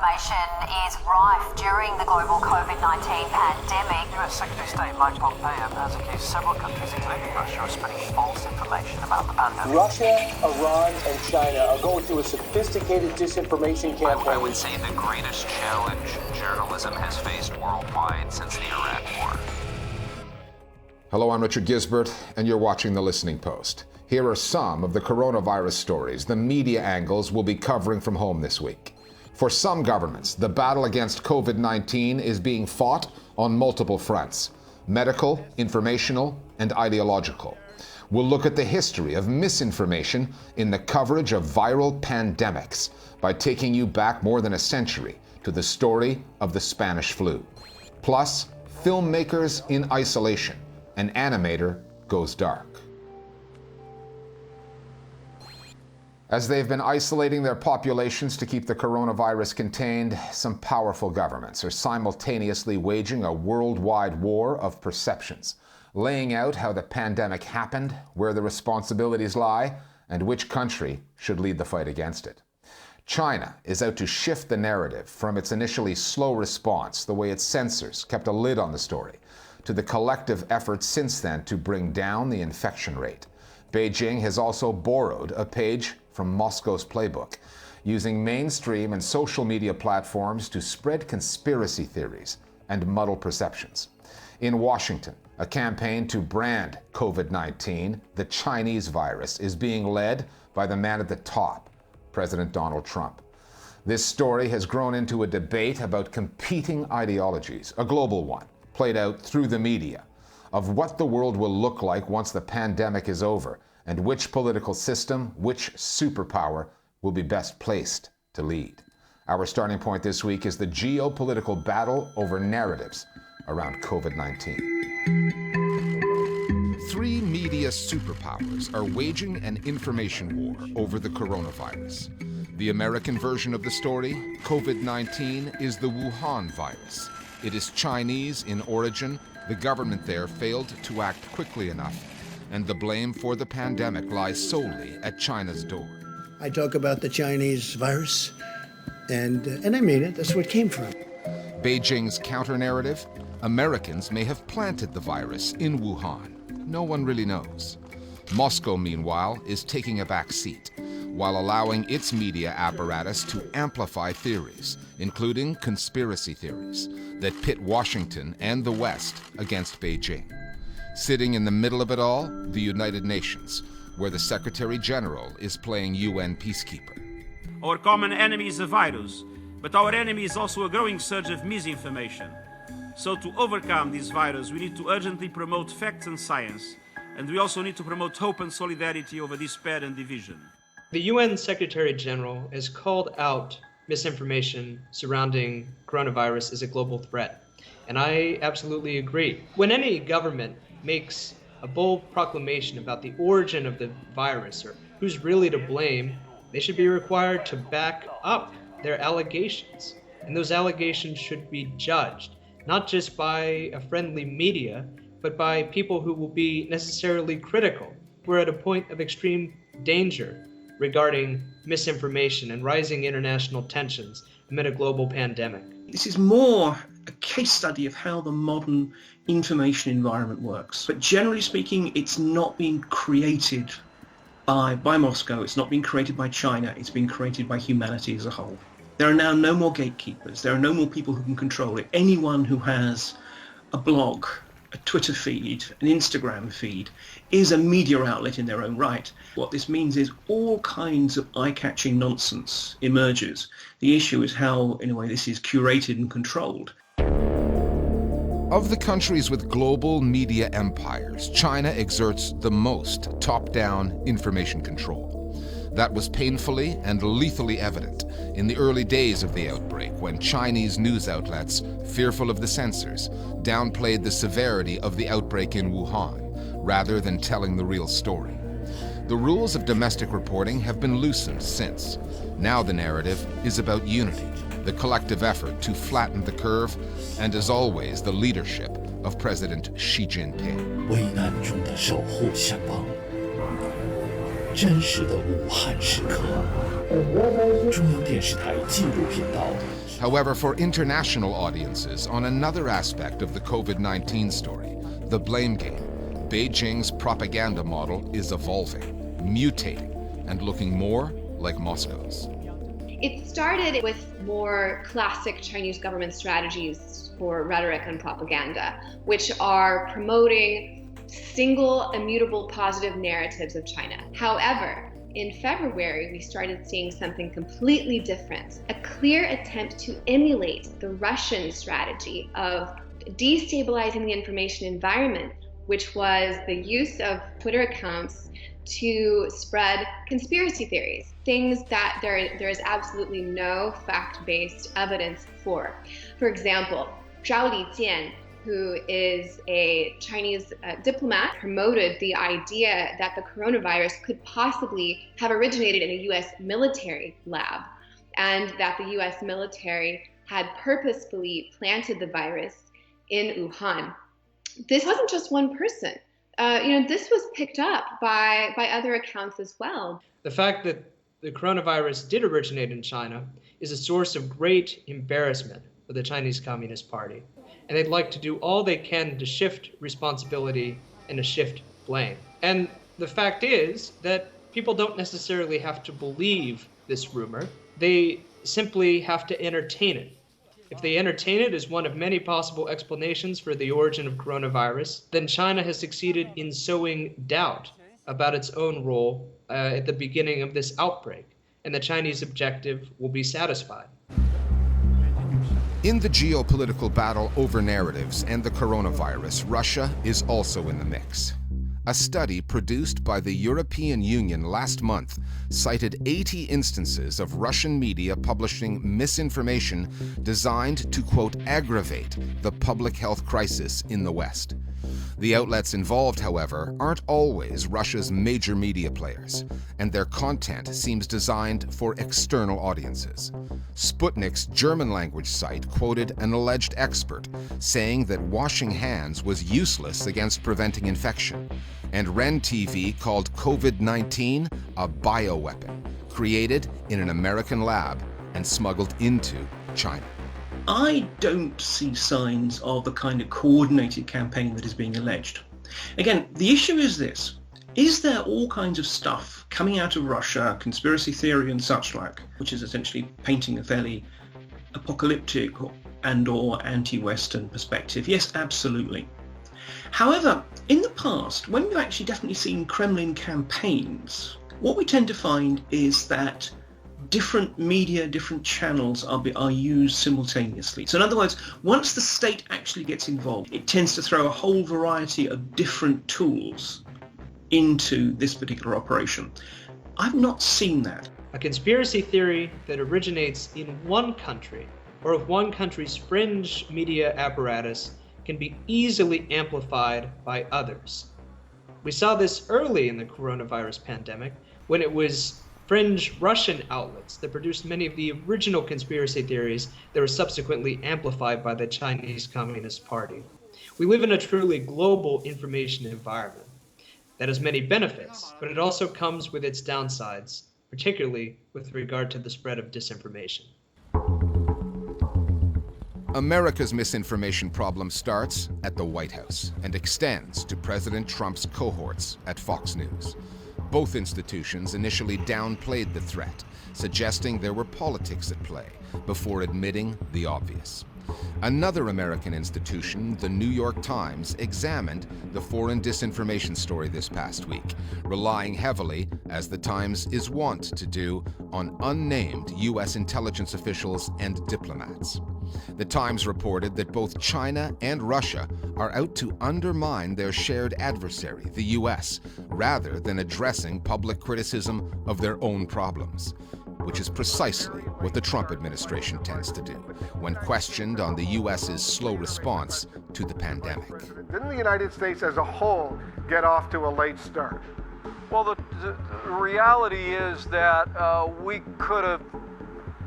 misinformation is rife during the global COVID-19 pandemic. US Secretary of State Mike Pompeo has accused several countries, including Russia, of spreading false information about the pandemic. Russia, Iran, and China are going through a sophisticated disinformation campaign. I would say the greatest challenge journalism has faced worldwide since the Iraq War. Hello, I'm Richard Gisbert, and you're watching The Listening Post. Here are some of the coronavirus stories the media angles will be covering from home this week. For some governments, the battle against COVID-19 is being fought on multiple fronts: medical, informational, and ideological. We'll look at the history of misinformation in the coverage of viral pandemics by taking you back more than a century to the story of the Spanish flu. Plus, filmmakers in isolation. An animator goes dark. As they've been isolating their populations to keep the coronavirus contained, some powerful governments are simultaneously waging a worldwide war of perceptions, laying out how the pandemic happened, where the responsibilities lie, and which country should lead the fight against it. China is out to shift the narrative from its initially slow response, the way its censors kept a lid on the story, to the collective effort since then to bring down the infection rate. Beijing has also borrowed a page from Moscow's playbook, using mainstream and social media platforms to spread conspiracy theories and muddle perceptions. In Washington, a campaign to brand COVID-19 the Chinese virus is being led by the man at the top, President Donald Trump. This story has grown into a debate about competing ideologies, a global one, played out through the media, of what the world will look like once the pandemic is over, and which political system, which superpower will be best placed to lead. Our starting point this week is the geopolitical battle over narratives around COVID-19. Three media superpowers are waging an information war over the coronavirus. The American version of the story, COVID-19, is the Wuhan virus. It is Chinese in origin. The government there failed to act quickly enough, and the blame for the pandemic lies solely at China's door. I talk about the Chinese virus, and I mean it. That's where it came from. Beijing's counter-narrative: Americans may have planted the virus in Wuhan. No one really knows. Moscow, meanwhile, is taking a back seat, while allowing its media apparatus to amplify theories, including conspiracy theories, that pit Washington and the West against Beijing. Sitting in the middle of it all, the United Nations, where the Secretary General is playing UN peacekeeper. Our common enemy is a virus, but our enemy is also a growing surge of misinformation. So to overcome this virus, we need to urgently promote facts and science, and we also need to promote hope and solidarity over despair and division. The UN Secretary General has called out misinformation surrounding coronavirus as a global threat, and I absolutely agree. When any government makes a bold proclamation about the origin of the virus or who's really to blame, they should be required to back up their allegations. And those allegations should be judged, not just by a friendly media, but by people who will be necessarily critical. We're at a point of extreme danger regarding misinformation and rising international tensions amid a global pandemic. This is more a case study of how the modern information environment works. But generally speaking, it's not being created by Moscow, it's not being created by China, it's being created by humanity as a whole. There are now no more gatekeepers, there are no more people who can control it. Anyone who has a blog, a Twitter feed, an Instagram feed, is a media outlet in their own right. What this means is all kinds of eye-catching nonsense emerges. The issue is how, in a way, this is curated and controlled. Of the countries with global media empires, China exerts the most top-down information control. That was painfully and lethally evident in the early days of the outbreak, when Chinese news outlets, fearful of the censors, downplayed the severity of the outbreak in Wuhan, rather than telling the real story. The rules of domestic reporting have been loosened since. Now the narrative is about unity, the collective effort to flatten the curve, and as always, the leadership of President Xi Jinping. 危难中的守护相帮，真实的武汉时刻。中央电视台纪录频道。 However, for international audiences, on another aspect of the COVID-19 story, the blame game, Beijing's propaganda model is evolving, mutating, and looking more like Moscow's. It started with more classic Chinese government strategies for rhetoric and propaganda, which are promoting single, immutable, positive narratives of China. However, in February, we started seeing something completely different, a clear attempt to emulate the Russian strategy of destabilizing the information environment, which was the use of Twitter accounts to spread conspiracy theories, things that there is absolutely no fact-based evidence for. For example, Zhao Lijian, who is a Chinese diplomat, promoted the idea that the coronavirus could possibly have originated in a US military lab, and that the US military had purposefully planted the virus in Wuhan. This wasn't just one person. This was picked up by other accounts as well. The fact that the coronavirus did originate in China is a source of great embarrassment for the Chinese Communist Party. And they'd like to do all they can to shift responsibility and to shift blame. And the fact is that people don't necessarily have to believe this rumor. They simply have to entertain it. If they entertain it as one of many possible explanations for the origin of coronavirus, then China has succeeded in sowing doubt about its own role at the beginning of this outbreak, and the Chinese objective will be satisfied. In the geopolitical battle over narratives and the coronavirus, Russia is also in the mix. A study produced by the European Union last month cited 80 instances of Russian media publishing misinformation designed to, quote, aggravate the public health crisis in the West. The outlets involved, however, aren't always Russia's major media players, and their content seems designed for external audiences. Sputnik's German-language site quoted an alleged expert saying that washing hands was useless against preventing infection, and Ren TV called COVID-19 a bioweapon created in an American lab and smuggled into China. I don't see signs of the kind of coordinated campaign that is being alleged. Again, the issue is this. Is there all kinds of stuff coming out of Russia, conspiracy theory and such like, which is essentially painting a fairly apocalyptic and/or anti-Western perspective? Yes, absolutely. However, in the past, when we've actually definitely seen Kremlin campaigns, what we tend to find is that different media, different channels are used simultaneously. So in other words, once the state actually gets involved, it tends to throw a whole variety of different tools into this particular operation. I've not seen that. A conspiracy theory that originates in one country or of one country's fringe media apparatus can be easily amplified by others. We saw this early in the coronavirus pandemic when it was fringe Russian outlets that produced many of the original conspiracy theories that were subsequently amplified by the Chinese Communist Party. We live in a truly global information environment that has many benefits, but it also comes with its downsides, particularly with regard to the spread of disinformation. America's misinformation problem starts at the White House and extends to President Trump's cohorts at Fox News. Both institutions initially downplayed the threat, suggesting there were politics at play, before admitting the obvious. Another American institution, the New York Times, examined the foreign disinformation story this past week, relying heavily, as the Times is wont to do, on unnamed U.S. intelligence officials and diplomats. The Times reported that both China and Russia are out to undermine their shared adversary, the U.S., rather than addressing public criticism of their own problems, which is precisely what the Trump administration tends to do when questioned on the U.S.'s slow response to the pandemic. Didn't the United States as a whole get off to a late start? Well, the reality is that we could have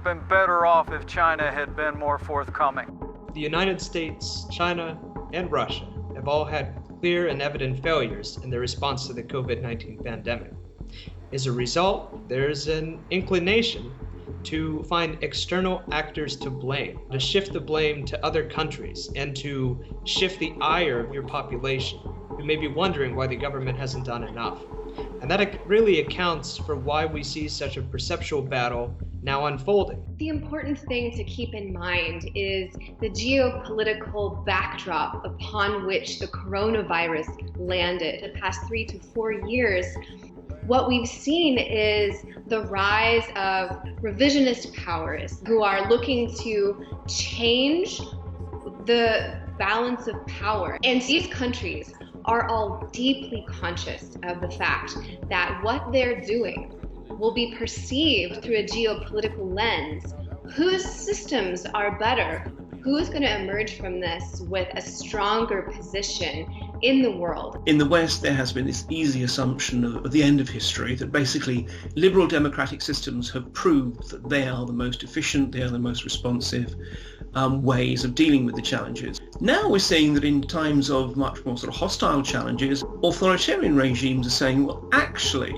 been better off if China had been more forthcoming. The United States, China, and Russia have all had clear and evident failures in their response to the COVID-19 pandemic. As a result, there's an inclination to find external actors to blame, to shift the blame to other countries, and to shift the ire of your population, who may be wondering why the government hasn't done enough. And that really accounts for why we see such a perceptual battle now unfolding. The important thing to keep in mind is the geopolitical backdrop upon which the coronavirus landed. The past 3 to 4 years, what we've seen is the rise of revisionist powers who are looking to change the balance of power. And these countries are all deeply conscious of the fact that what they're doing will be perceived through a geopolitical lens. Whose systems are better? Who's going to emerge from this with a stronger position in the world? In the West, there has been this easy assumption of the end of history, that basically liberal democratic systems have proved that they are the most efficient, they are the most responsive ways of dealing with the challenges. Now we're seeing that in times of much more sort of hostile challenges, authoritarian regimes are saying, well, actually,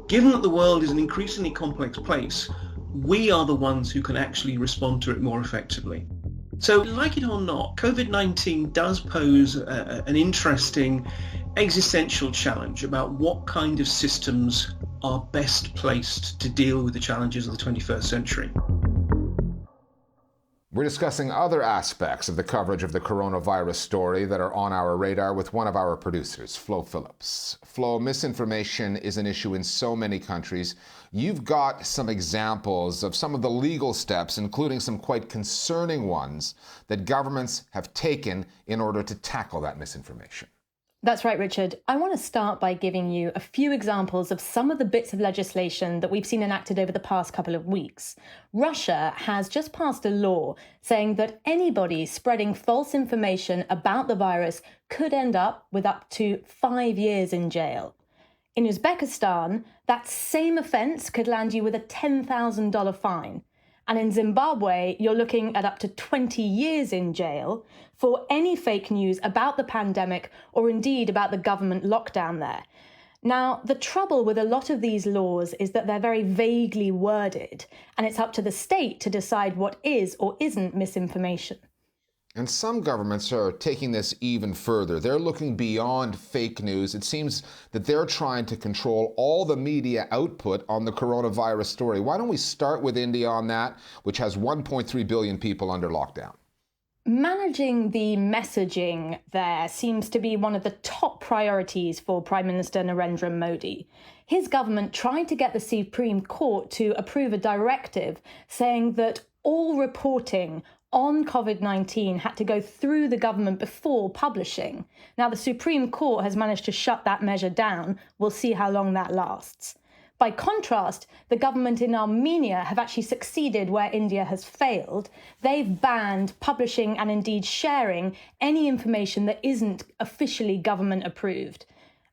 given that the world is an increasingly complex place, we are the ones who can actually respond to it more effectively. So, like it or not, COVID-19 does pose an interesting existential challenge about what kind of systems are best placed to deal with the challenges of the 21st century. We're discussing other aspects of the coverage of the coronavirus story that are on our radar with one of our producers, Flo Phillips. Flo, misinformation is an issue in so many countries. You've got some examples of some of the legal steps, including some quite concerning ones, that governments have taken in order to tackle that misinformation. That's right, Richard. I want to start by giving you a few examples of some of the bits of legislation that we've seen enacted over the past couple of weeks. Russia has just passed a law saying that anybody spreading false information about the virus could end up with up to 5 years in jail. In Uzbekistan, that same offence could land you with a $10,000 fine. And in Zimbabwe, you're looking at up to 20 years in jail for any fake news about the pandemic or indeed about the government lockdown there. Now, the trouble with a lot of these laws is that they're very vaguely worded, and it's up to the state to decide what is or isn't misinformation. And some governments are taking this even further. They're looking beyond fake news. It seems that they're trying to control all the media output on the coronavirus story. Why don't we start with India on that, which has 1.3 billion people under lockdown? Managing the messaging there seems to be one of the top priorities for Prime Minister Narendra Modi. His government tried to get the Supreme Court to approve a directive saying that all reporting on COVID-19 had to go through the government before publishing. Now, the Supreme Court has managed to shut that measure down. We'll see how long that lasts. By contrast, the government in Armenia have actually succeeded where India has failed. They've banned publishing and indeed sharing any information that isn't officially government approved.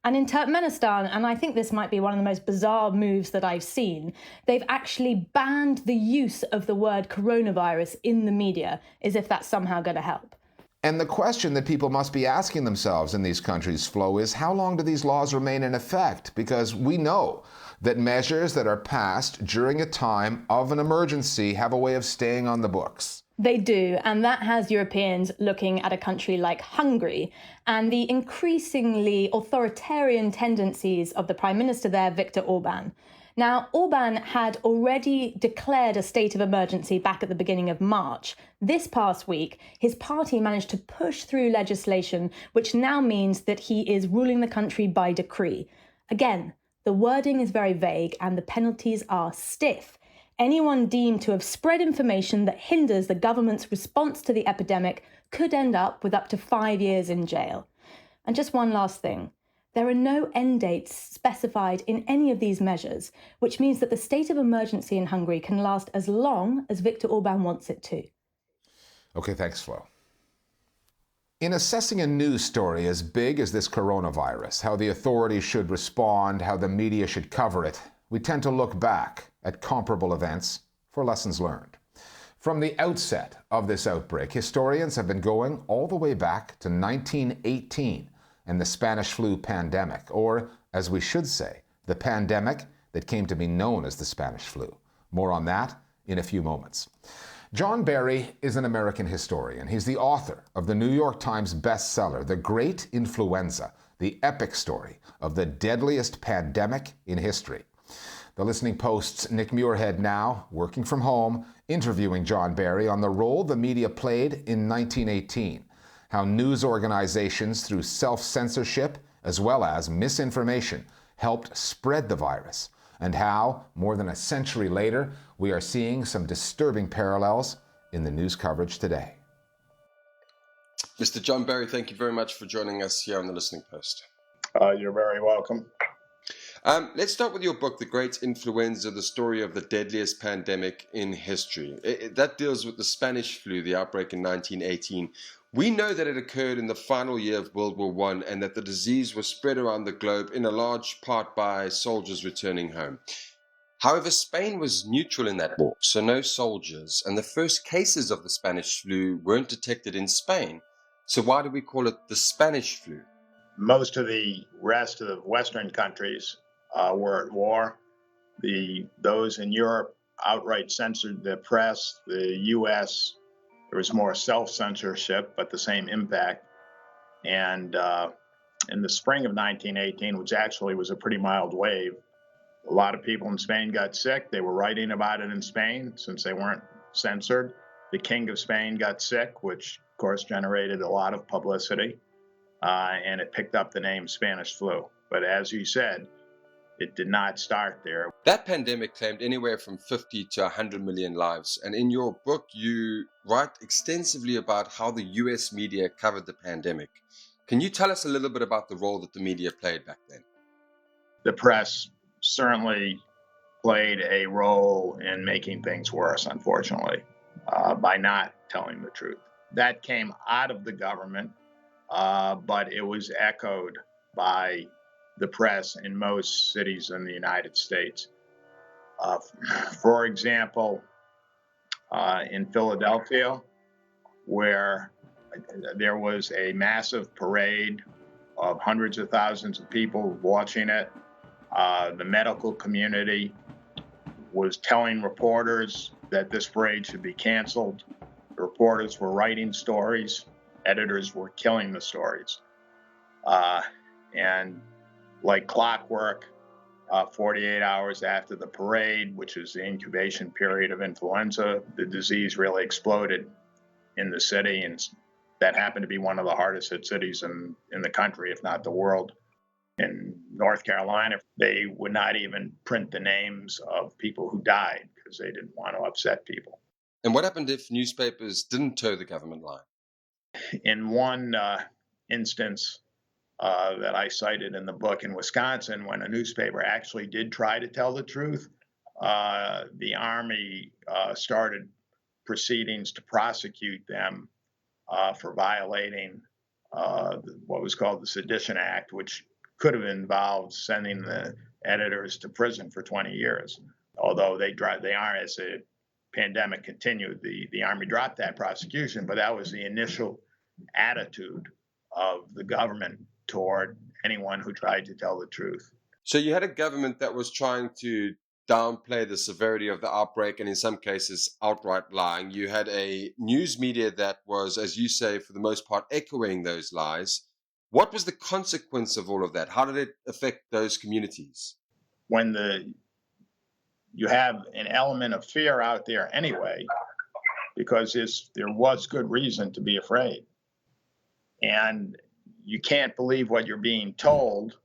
And in Turkmenistan, and I think this might be one of the most bizarre moves that I've seen, they've actually banned the use of the word coronavirus in the media, as if that's somehow going to help. And the question that people must be asking themselves in these countries, Flo, is how long do these laws remain in effect? Because we know that measures that are passed during a time of an emergency have a way of staying on the books. They do, and that has Europeans looking at a country like Hungary and the increasingly authoritarian tendencies of the Prime Minister there, Viktor Orban. Now, Orban had already declared a state of emergency back at the beginning of March. This past week, his party managed to push through legislation which now means that he is ruling the country by decree. Again, the wording is very vague and the penalties are stiff. Anyone deemed to have spread information that hinders the government's response to the epidemic could end up with up to 5 years in jail. And just one last thing. There are no end dates specified in any of these measures, which means that the state of emergency in Hungary can last as long as Viktor Orban wants it to. Okay, thanks, Flo. In assessing a news story as big as this coronavirus, how the authorities should respond, how the media should cover it, we tend to look back at comparable events for lessons learned. From the outset of this outbreak, historians have been going all the way back to 1918 and the Spanish flu pandemic, or as we should say, the pandemic that came to be known as the Spanish flu. More on that in a few moments. John Barry is an American historian. He's the author of the New York Times bestseller, The Great Influenza, the epic story of the deadliest pandemic in history. The Listening Post's Nick Muirhead now, working from home, interviewing John Barry on the role the media played in 1918, how news organizations, through self-censorship as well as misinformation, helped spread the virus, and how, more than a century later, we are seeing some disturbing parallels in the news coverage today. Mr. John Barry, thank you very much for joining us here on the Listening Post. You're very welcome. Let's start with your book, The Great Influenza, the story of the deadliest pandemic in history. That deals with the Spanish flu, the outbreak in 1918. We know that it occurred in the final year of World War I and that the disease was spread around the globe in a large part by soldiers returning home. However, Spain was neutral in that war, so no soldiers, and the first cases of the Spanish flu weren't detected in Spain. So why do we call it the Spanish flu? Most of the rest of the Western countries were at war. Those in Europe outright censored the press. The U.S., there was more self-censorship, but the same impact. And in the spring of 1918, which actually was a pretty mild wave, a lot of people in Spain got sick. They were writing about it in Spain since they weren't censored. The King of Spain got sick, which, of course, generated a lot of publicity. And it picked up the name Spanish flu. But as you said, it did not start there. That pandemic claimed anywhere from 50 to 100 million lives. And in your book, you write extensively about how the US media covered the pandemic. Can you tell us a little bit about the role that the media played back then? The press certainly played a role in making things worse, unfortunately, by not telling the truth. That came out of the government, but it was echoed by the press in most cities in the United States. For example, in Philadelphia, where there was a massive parade of hundreds of thousands of people watching it, the medical community was telling reporters that this parade should be canceled. The reporters were writing stories. Editors were killing the stories. And like clockwork, 48 hours after the parade, which is the incubation period of influenza, the disease really exploded in the city. And that happened to be one of the hardest hit cities in the country, if not the world. In North Carolina, they would not even print the names of people who died because they didn't want to upset people. And what happened if newspapers didn't toe the government line? In one instance that I cited in the book in Wisconsin, when a newspaper actually did try to tell the truth, the Army started proceedings to prosecute them for violating what was called the Sedition Act, which could have involved sending the editors to prison for 20 years. Although they are, as the pandemic continued, the Army dropped that prosecution, but that was the initial attitude of the government toward anyone who tried to tell the truth. So you had a government that was trying to downplay the severity of the outbreak and in some cases outright lying. You had a news media that was, as you say, for the most part, echoing those lies. What was the consequence of all of that? How did it affect those communities? When you have an element of fear out there anyway, because there was good reason to be afraid. And you can't believe what you're being told.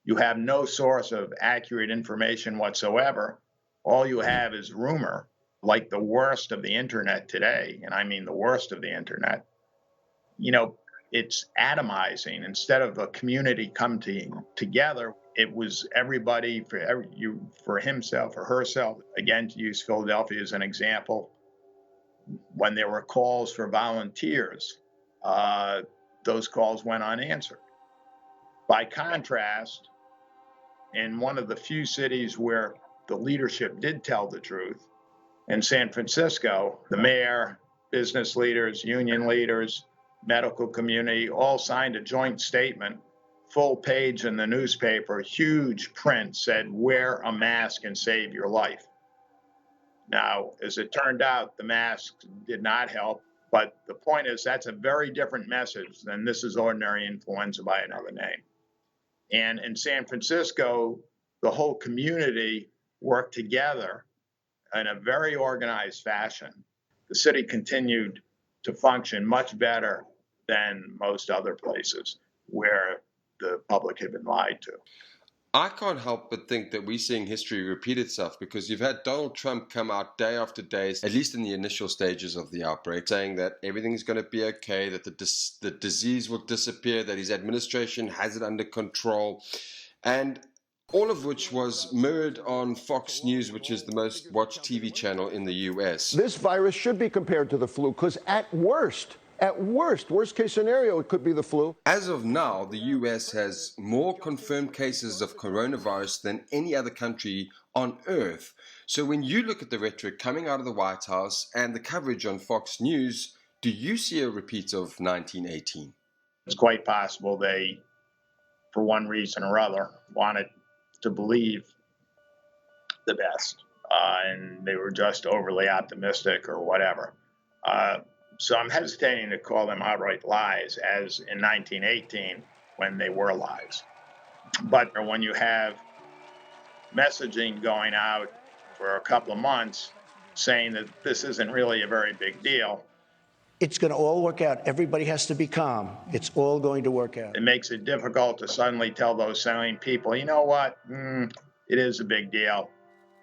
You have no source of accurate information whatsoever. All you have is rumor, like the worst of the internet today. And I mean the worst of the internet. You know, it's atomizing. Instead of a community come together, it was everybody for himself or herself. Again, to use Philadelphia as an example, when there were calls for volunteers, those calls went unanswered. By contrast, in one of the few cities where the leadership did tell the truth, in San Francisco, the mayor, business leaders, union leaders, medical community all signed a joint statement full page in the newspaper, huge print said, "Wear a mask and save your life." Now, as it turned out, the mask did not help. But the point is, that's a very different message than "this is ordinary influenza by another name." And in San Francisco, the whole community worked together in a very organized fashion. The city continued to function much better than most other places where the public had been lied to. I can't help but think that we're seeing history repeat itself, because you've had Donald Trump come out day after day, at least in the initial stages of the outbreak, saying that everything's going to be okay, that the disease will disappear, that his administration has it under control, and all of which was mirrored on Fox News, which is the most watched TV channel in the US. This virus should be compared to the flu, because at worst case scenario, it could be the flu. As of now, the US has more confirmed cases of coronavirus than any other country on earth. So when you look at the rhetoric coming out of the White House and the coverage on Fox News, do you see a repeat of 1918? It's quite possible they, for one reason or other, wanted to believe the best, and they were just overly optimistic or whatever. So I'm hesitating to call them outright lies, as in 1918 when they were lies. But when you have messaging going out for a couple of months saying that this isn't really a very big deal, It's going to all work out. Everybody has to be calm. It's all going to work out. it makes it difficult to suddenly tell those sane people, you know what, it is a big deal.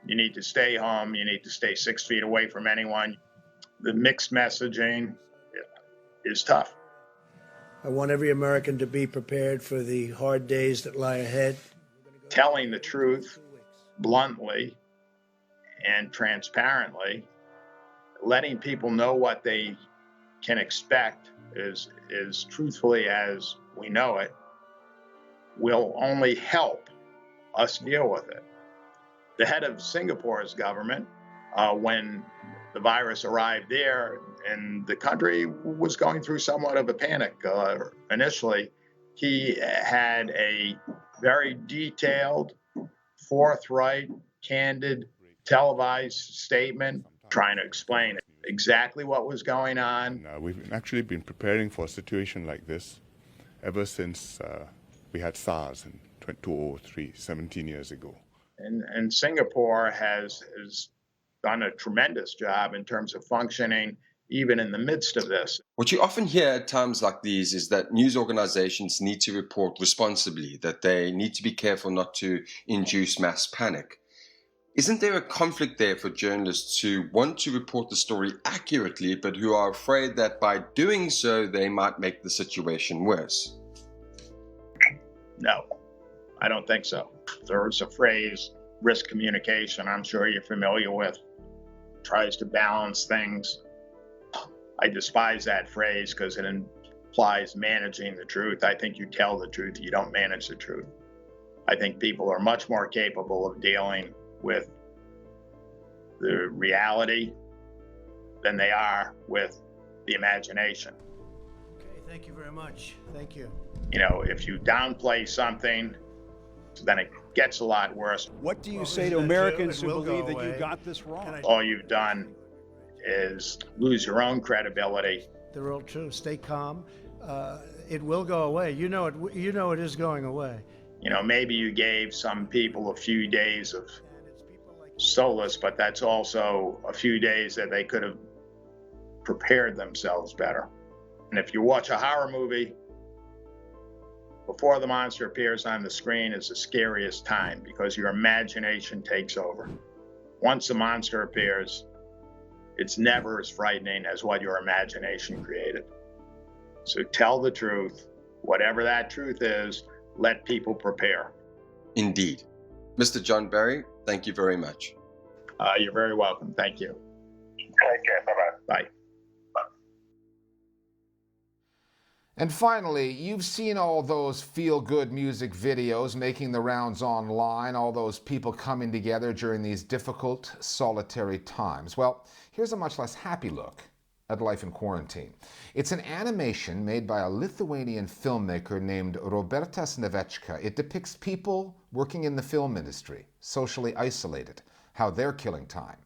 You need to stay home. You need to stay 6 feet away from anyone. The mixed messaging is tough. I want every American to be prepared for the hard days that lie ahead. Telling the truth bluntly and transparently, letting people know what they can expect as truthfully as we know it, will only help us deal with it. The head of Singapore's government, when the virus arrived there and the country was going through somewhat of a panic initially, he had a very detailed, forthright, candid, televised statement trying to explain exactly what was going on. We've actually been preparing for a situation like this ever since we had SARS in 2003, 17 years ago. And Singapore has done a tremendous job in terms of functioning even in the midst of this. What you often hear at times like these is that news organizations need to report responsibly, that they need to be careful not to induce mass panic. Isn't there a conflict there for journalists who want to report the story accurately, but who are afraid that by doing so, they might make the situation worse? No, I don't think so. There's a phrase, risk communication, I'm sure you're familiar with, tries to balance things. I despise that phrase because it implies managing the truth. I think you tell the truth, you don't manage the truth. I think people are much more capable of dealing with the reality than they are with the imagination. Okay, thank you very much. Thank you. You know, if you downplay something, then it gets a lot worse. What do you say to Americans who believe that you got this wrong? All you've done is lose your own credibility. The real truth. Stay calm. It will go away. You know it is going away. You know, maybe you gave some people a few days of solace, but that's also a few days that they could have prepared themselves better. And if you watch a horror movie, before the monster appears on the screen is the scariest time because your imagination takes over. Once the monster appears, it's never as frightening as what your imagination created. So tell the truth, whatever that truth is, let people prepare. Indeed. Mr. John Barry, thank you very much. You're very welcome. Thank you. Take care. Bye-bye. Bye. And finally, you've seen all those feel-good music videos making the rounds online, all those people coming together during these difficult, solitary times. Well, here's a much less happy look at life in quarantine. It's an animation made by a Lithuanian filmmaker named Robertas Nevechka. It depicts people working in the film industry, socially isolated, how they're killing time.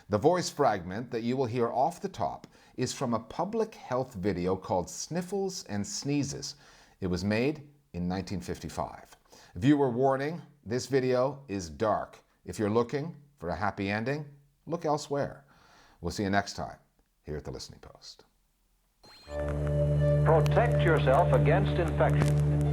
The voice fragment that you will hear off the top is from a public health video called Sniffles and Sneezes. It was made in 1955. Viewer warning, this video is dark. If you're looking for a happy ending, look elsewhere. We'll see you next time here at the Listening Post. Protect yourself against infection.